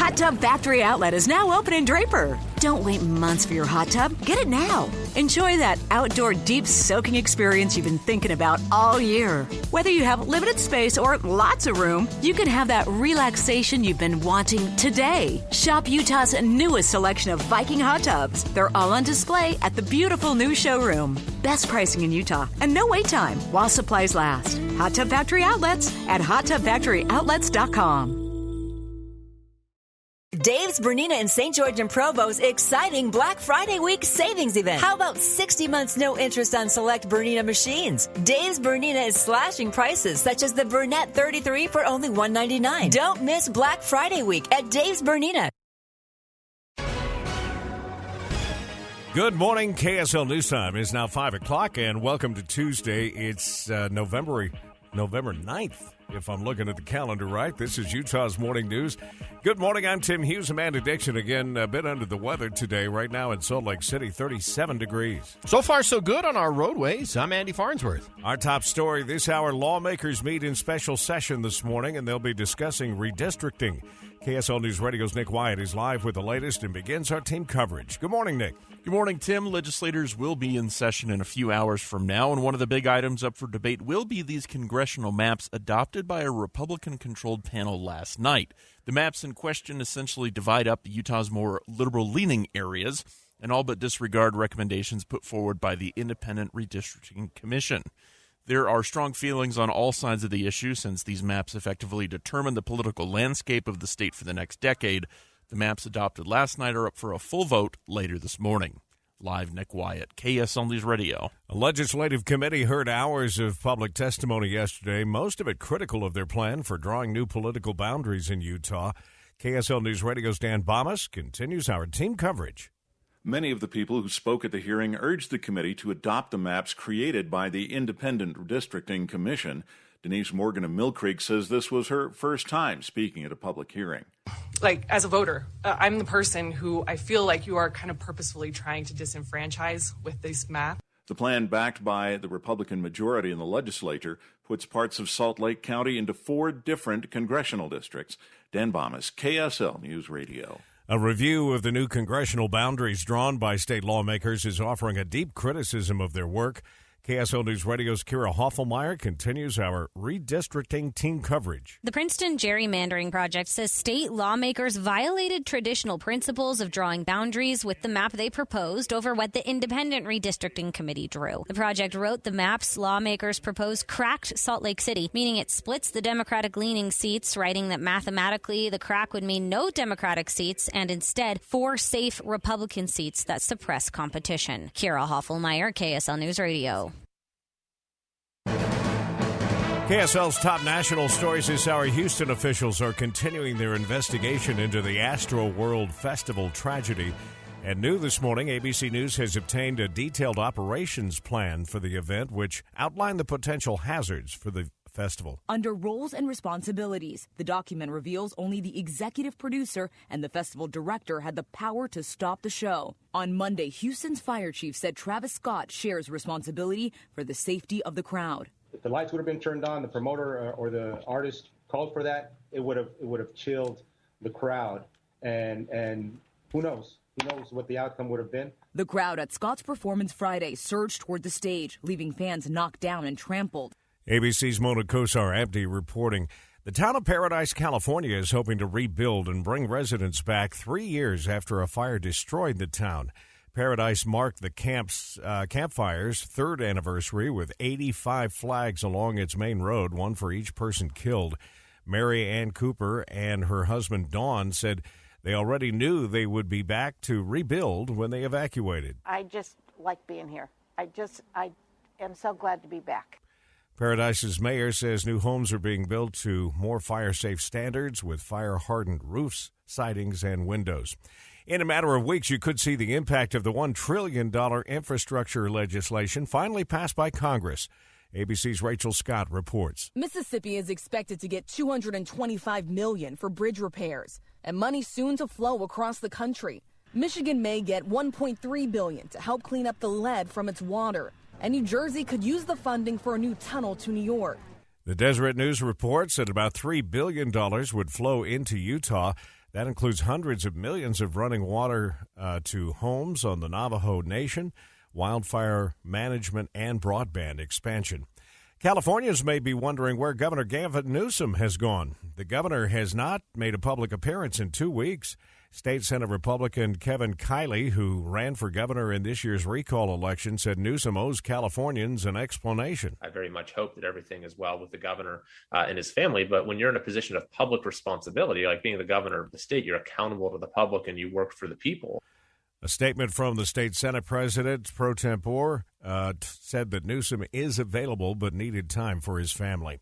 Hot Tub Factory Outlet is now open in Draper. Don't wait months for your hot tub. Get it now. Enjoy that outdoor deep soaking experience you've been thinking about all year. Whether you have limited space or lots of room, you can have that relaxation you've been wanting today. Shop Utah's newest selection of Viking hot tubs. They're all on display at the beautiful new showroom. Best pricing in Utah and no wait time while supplies last. Hot Tub Factory Outlets at hottubfactoryoutlets.com. Dave's Bernina in St. George and Provo's exciting Black Friday week savings event. How about 60 months no interest on select Bernina machines? Dave's Bernina is slashing prices such as the Burnett 33 for only $199. Don't miss Black Friday week at Dave's Bernina. Good morning. KSL News Time is now 5 o'clock, and welcome to Tuesday. It's November 9th. If I'm looking at the calendar right, this is Utah's Morning News. Good morning, I'm Tim Hughes. Amanda Dixon, again, a bit under the weather today. Right now in Salt Lake City, 37 degrees. So far, so good on our roadways. I'm Andy Farnsworth. Our top story this hour, lawmakers meet in special session this morning, and they'll be discussing redistricting. KSL News Radio's Nick Wyatt is live with the latest and begins our team coverage. Good morning, Nick. Good morning, Tim. Legislators will be in session in a few hours from now, and one of the big items up for debate will be these congressional maps adopted by a Republican-controlled panel last night. The maps in question essentially divide up Utah's more liberal-leaning areas and all but disregard recommendations put forward by the Independent Redistricting Commission. There are strong feelings on all sides of the issue since these maps effectively determine the political landscape of the state for the next decade. The maps adopted last night are up for a full vote later this morning. Live, Nick Wyatt, KSL News Radio. A legislative committee heard hours of public testimony yesterday, most of it critical of their plan for drawing new political boundaries in Utah. KSL News Radio's Dan Bomas continues our team coverage. Many of the people who spoke at the hearing urged the committee to adopt the maps created by the Independent Redistricting Commission. Denise Morgan of Mill Creek says this was her first time speaking at a public hearing. Like, as a voter, I'm the person who I feel like you are kind of purposefully trying to disenfranchise with this map. The plan, backed by the Republican majority in the legislature, puts parts of Salt Lake County into 4 different congressional districts. Dan Bomas, KSL News Radio. A review of the new congressional boundaries drawn by state lawmakers is offering a deep criticism of their work. KSL News Radio's Kira Hoffelmeyer continues our redistricting team coverage. The Princeton Gerrymandering Project says state lawmakers violated traditional principles of drawing boundaries with the map they proposed over what the Independent Redistricting Committee drew. The project wrote the maps lawmakers proposed cracked Salt Lake City, meaning it splits the Democratic-leaning seats, writing that mathematically the crack would mean no Democratic seats and instead 4 safe Republican seats that suppress competition. Kira Hoffelmeyer, KSL News Radio. KSL's top national stories this hour. Houston officials are continuing their investigation into the Astro World Festival tragedy. And new this morning, ABC News has obtained a detailed operations plan for the event, which outlined the potential hazards for the festival. Under roles and responsibilities, the document reveals only the executive producer and the festival director had the power to stop the show. On Monday, Houston's fire chief said Travis Scott shares responsibility for the safety of the crowd. If the lights would have been turned on, the promoter or the artist called for that, it would have chilled the crowd. And who knows? Who knows what the outcome would have been? The crowd at Scott's performance Friday surged toward the stage, leaving fans knocked down and trampled. ABC's Mona Kosar-Abdi reporting. The town of Paradise, California is hoping to rebuild and bring residents back 3 years after a fire destroyed the town. Paradise marked the campfire's 3rd anniversary with 85 flags along its main road, one for each person killed. Mary Ann Cooper and her husband Dawn said they already knew they would be back to rebuild when they evacuated. I just like being here. I am so glad to be back. Paradise's mayor says new homes are being built to more fire-safe standards with fire-hardened roofs, sidings, and windows. In a matter of weeks, you could see the impact of the $1 trillion infrastructure legislation finally passed by Congress. ABC's Rachel Scott reports. Mississippi is expected to get $225 million for bridge repairs and money soon to flow across the country. Michigan may get $1.3 billion to help clean up the lead from its water. And New Jersey could use the funding for a new tunnel to New York. The Deseret News reports that about $3 billion would flow into Utah. That includes hundreds of millions of running water to homes on the Navajo Nation, wildfire management, and broadband expansion. Californians may be wondering where Governor Gavin Newsom has gone. The governor has not made a public appearance in 2 weeks. State Senate Republican Kevin Kiley, who ran for governor in this year's recall election, said Newsom owes Californians an explanation. I very much hope that everything is well with the governor and his family. But when you're in a position of public responsibility, like being the governor of the state, you're accountable to the public and you work for the people. A statement from the state Senate president, pro tempore, said that Newsom is available but needed time for his family.